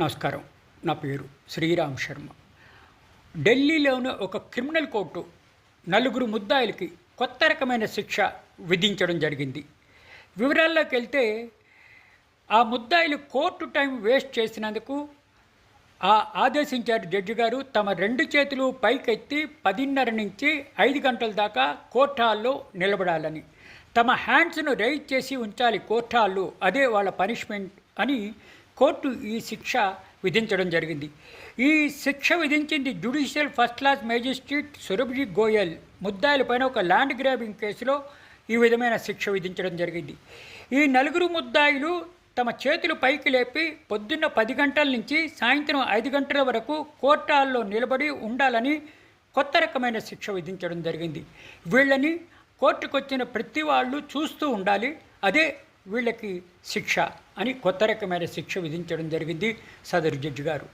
నమస్కారం. నా పేరు శ్రీరామ్ శర్మ. ఢిల్లీలోని ఒక క్రిమినల్ కోర్టు నలుగురు ముద్దాయిలకి కొత్త రకమైన శిక్ష విధించడం జరిగింది. వివరాల్లోకి వెళ్తే, ఆ ముద్దాయిలు కోర్టు టైం వేస్ట్ చేసినందుకు ఆదేశించారు జడ్జి గారు. తమ రెండు చేతులు పైకెత్తి 10:30 నుంచి 5 గంటల దాకా కోర్టు హాల్లో నిలబడాలని, తమ హ్యాండ్స్ను రైజ్ చేసి ఉంచాలి కోర్టు హాల్లో, అదే వాళ్ళ పనిష్మెంట్ అని కోర్టు ఈ శిక్ష విధించడం జరిగింది. ఈ శిక్ష విధించింది judicial first class magistrate Surabhi Goyal. ముద్దాయిలపైన ఒక ల్యాండ్ గ్రాబింగ్ కేసులో ఈ విధమైన శిక్ష విధించడం జరిగింది. ఈ నలుగురు ముద్దాయిలు తమ చేతులు పైకి లేపి పొద్దున్న 10 గంటల నుంచి సాయంత్రం 5 గంటల వరకు కోర్టు హాల్లో నిలబడి ఉండాలని కొత్త రకమైన శిక్ష విధించడం జరిగింది. వీళ్ళని కోర్టుకు వచ్చిన ప్రతి వాళ్ళు చూస్తూ ఉండాలి, అదే వీళ్ళకి శిక్ష అని కొత్త రకమైన శిక్ష విధించడం జరిగింది సదరు జడ్జి గారు.